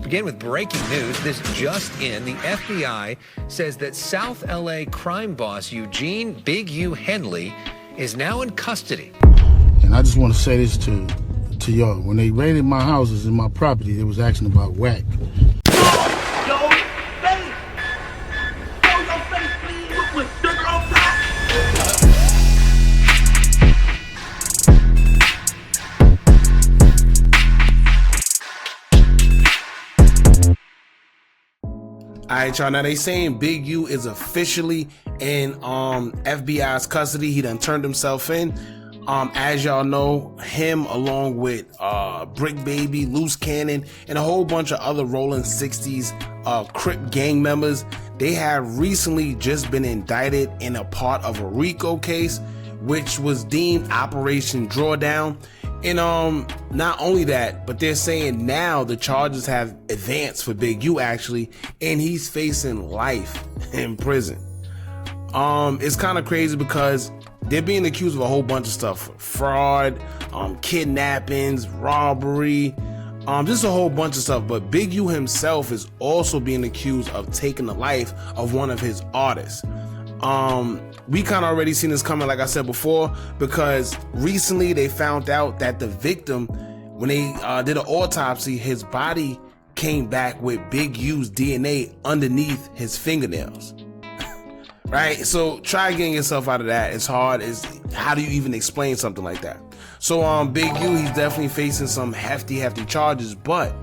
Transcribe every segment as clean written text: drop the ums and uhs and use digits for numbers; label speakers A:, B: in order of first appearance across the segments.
A: Begin with breaking news. This just in. The FBI says that South LA crime boss Eugene Big U Henley is now in custody.
B: And I just want to say this to y'all. When they raided my houses and my property, they was asking about Wack.
C: Alright, y'all, now they saying Big U is officially in FBI's custody. He done turned himself in. As y'all know, him along with Brick Baby, Loose Cannon, and a whole bunch of other rolling 60s Crip gang members, they have recently just been indicted in a part of a RICO case, which was deemed Operation Drawdown. And not only that, but they're saying now the charges have advanced for Big U actually, and he's facing life in prison. It's kind of crazy because they're being accused of a whole bunch of stuff: fraud, kidnappings, robbery, just a whole bunch of stuff. But Big U himself is also being accused of taking the life of one of his artists. We kind of already seen this coming, like I said before, because recently they found out that the victim, when they did an autopsy, his body came back with Big U's DNA underneath his fingernails. Right? So try getting yourself out of that. It's hard. How do you even explain something like that? So Big U, he's definitely facing some hefty charges, but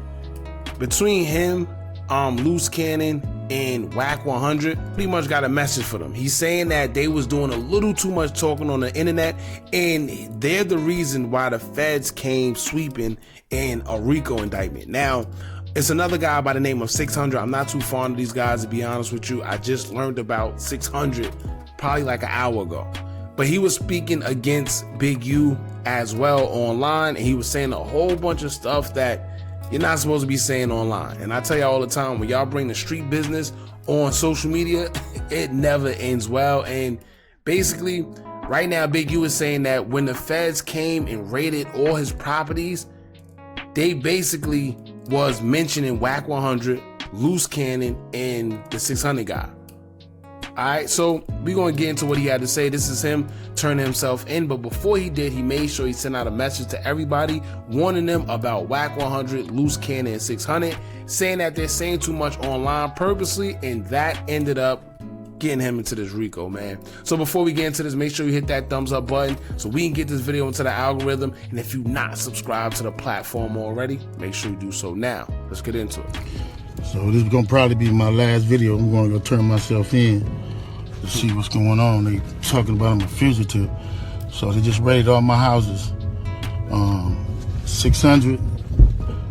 C: between him, Loose Cannon, and Wack100 pretty much got a message for them. He's saying that they was doing a little too much talking on the internet, and they're the reason why the feds came sweeping in a RICO indictment. Now, it's another guy by the name of 600. I'm not too fond of these guys, to be honest with you. I just learned about 600 probably like an hour ago. But he was speaking against Big U as well online, and he was saying a whole bunch of stuff that you're not supposed to be saying online. And I tell y'all all the time, when y'all bring the street business on social media, it never ends well. And basically, right now, Big U is saying that when the feds came and raided all his properties, they basically was mentioning Wack100, Loose Cannon, and the 600 guy. Alright, so we're going to get into what he had to say. This is him turning himself in, but before he did, he made sure he sent out a message to everybody warning them about Wack100, Loose Cannon, and 600, saying that they're saying too much online purposely, and that ended up getting him into this RICO, man. So before we get into this, make sure you hit that thumbs up button so we can get this video into the algorithm, and if you're not subscribed to the platform already, make sure you do so now. Let's get into it.
B: So this is going to probably be my last video. I'm going to go turn myself in to see what's going on. They talking about I'm a fugitive. So they just raided all my houses. 600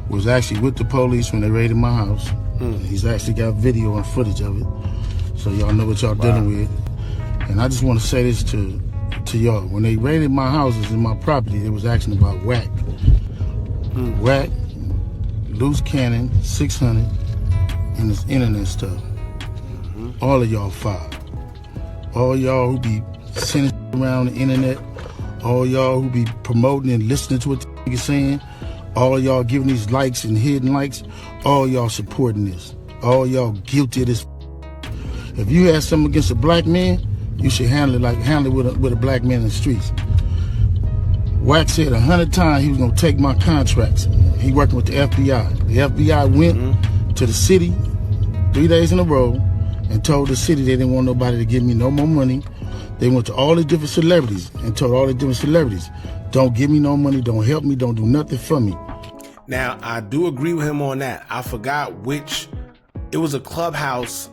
B: was actually with the police when they raided my house. He's actually got video and footage of it. So y'all know what y'all dealing with. And I just want to say this to y'all. When they raided my houses and my property, they was asking about Wack. Wack, Loose Cannon, 600, and this internet stuff. All of y'all fired. All y'all who be sending around the internet, all y'all who be promoting and listening to what the niggas saying, all y'all giving these likes and hidden likes, all y'all supporting this. All y'all guilty of this. If you had something against a black man, you should handle it with a black man in the streets. Wack said 100 times he was gonna take my contracts. He working with the FBI. The FBI went to the city 3 days in a row and told the city they didn't want nobody to give me no more money. They went to all the different celebrities and told all the different celebrities, don't give me no money, don't help me, don't do nothing for me.
C: Now, I do agree with him on that. I forgot which, it was a Clubhouse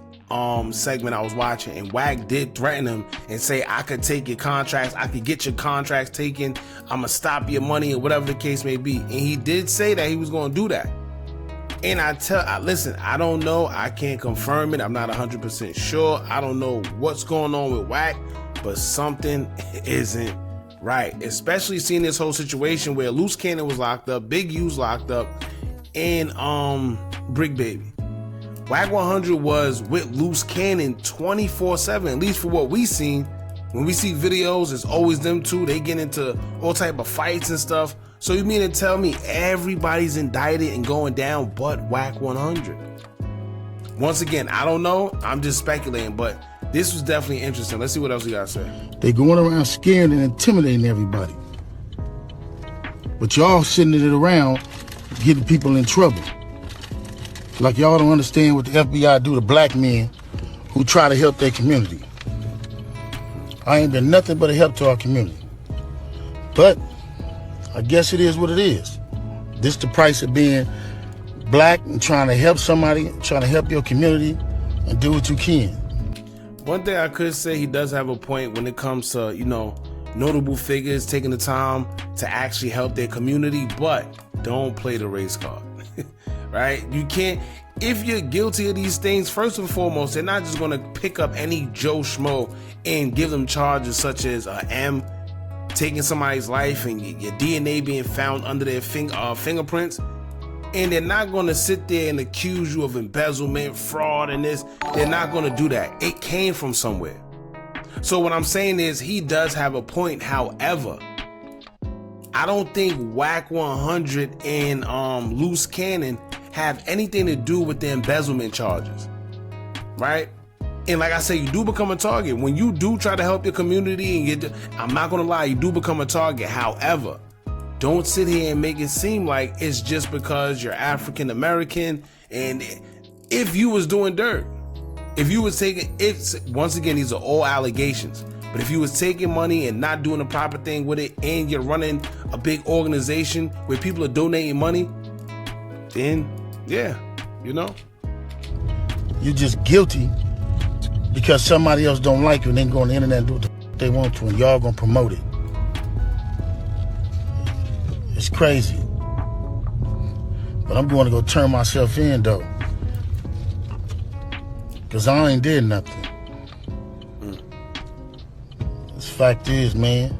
C: segment I was watching, and Wack did threaten him and say, I could take your contracts, I could get your contracts taken, I'm gonna stop your money, or whatever the case may be. And he did say that he was gonna do that. And listen, I don't know, I can't confirm it, I'm not 100% sure, I don't know what's going on with Wack, but something isn't right, especially seeing this whole situation where Loose Cannon was locked up, Big U's locked up, and Brick Baby. Wack100 was with Loose Cannon 24/7, at least for what we seen. When we see videos, it's always them two. They get into all type of fights and stuff. So you mean to tell me everybody's indicted and going down but Wack100? Once again, I don't know. I'm just speculating, but this was definitely interesting. Let's see what else you guys say.
B: They going around scaring and intimidating everybody. But y'all sitting it around getting people in trouble. Like y'all don't understand what the FBI do to black men who try to help their community. I ain't been nothing but a help to our community. But I guess it is what it is. This the price of being black and trying to help somebody, trying to help your community and do what you can.
C: One thing I could say, he does have a point when it comes to, notable figures taking the time to actually help their community, but don't play the race card, right? You can't, if you're guilty of these things, first and foremost, they're not just gonna pick up any Joe Schmo and give them charges such as M, taking somebody's life and your DNA being found under their fingerprints. And they're not going to sit there and accuse you of embezzlement, fraud, and this. They're not going to do that. It came from somewhere. So what I'm saying is he does have a point. However, I don't think Wack100 and Luce Cannon have anything to do with the embezzlement charges, right? And like I say, you do become a target. When you do try to help your community, and I'm not going to lie, you do become a target. However, don't sit here and make it seem like it's just because you're African American. And if you was doing dirt, if you was taking, once again, these are all allegations, but if you was taking money and not doing the proper thing with it, and you're running a big organization where people are donating money, then yeah,
B: You're just guilty because somebody else don't like you and they can go on the internet and do what they want to, and y'all gonna promote it. It's crazy. But I'm going to go turn myself in, though. Because I ain't did nothing. This fact is, man,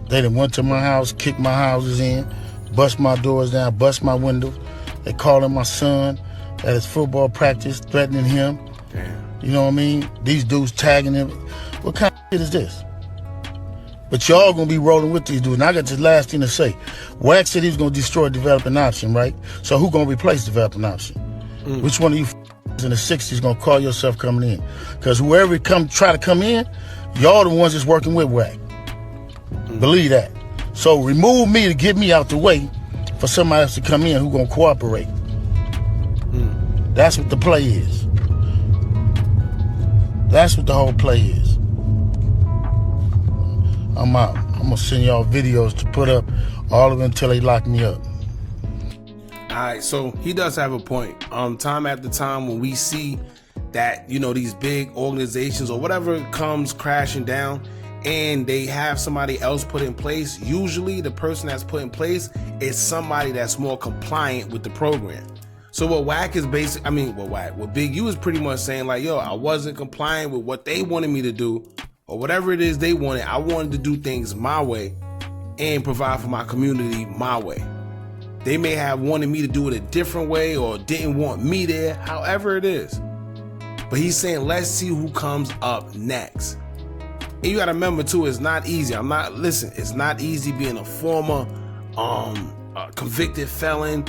B: they done went to my house, kicked my houses in, bust my doors down, bust my windows. They calling my son at his football practice, threatening him.
C: Damn.
B: You know what I mean? These dudes tagging him. What kind of shit is this? But y'all gonna be rolling with these dudes. And I got this last thing to say. Wack said he was gonna destroy developing option, right? So who gonna replace developing option? Which one of you in the 60s gonna call yourself coming in? Because whoever try to come in, y'all the ones that's working with Wack. Believe that. So remove me to get me out the way for somebody else to come in who gonna cooperate. That's what the play is. That's what the whole play is. I'm out. I'm gonna send y'all videos to put up, all of them until they lock me up.
C: All right, so he does have a point. Time after time when we see that, these big organizations or whatever comes crashing down and they have somebody else put in place, usually the person that's put in place is somebody that's more compliant with the program. So what Wack is what Big U is pretty much saying, like, yo, I wasn't compliant with what they wanted me to do, or whatever it is they wanted. I wanted to do things my way and provide for my community my way. They may have wanted me to do it a different way or didn't want me there, however it is. But he's saying, let's see who comes up next. And you gotta remember too, it's not easy. It's not easy being a former convicted felon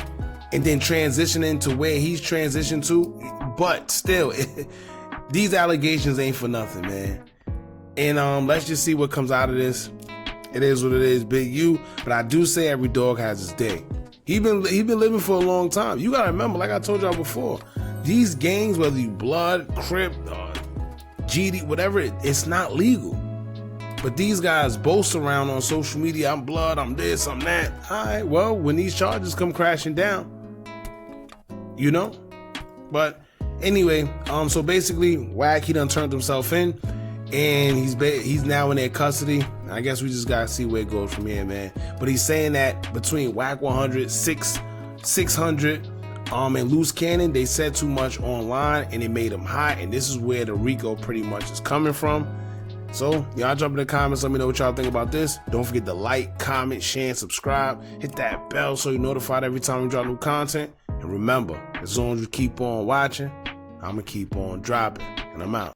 C: and then transitioning to where he's transitioned to. But still, these allegations ain't for nothing, man. And let's just see what comes out of this. It is what it is, Big U. But I do say every dog has its day. He been living for a long time. You gotta remember, like I told y'all before, these gangs, whether you Blood, Crip, GD, whatever, it's not legal. But these guys boast around on social media, I'm Blood, I'm this, I'm that. All right, well, when these charges come crashing down, But anyway, so basically, Wack, he done turned himself in. And he's now in their custody. I guess we just gotta see where it goes from here, man. But he's saying that between Wack100, 600, and Luce Cannon, they said too much online and it made them hot. And this is where the RICO pretty much is coming from. So y'all jump in the comments, let me know what y'all think about this. Don't forget to like, comment, share, and subscribe. Hit that bell so you're notified every time we drop new content. And remember, as long as you keep on watching, I'ma keep on dropping. And I'm out.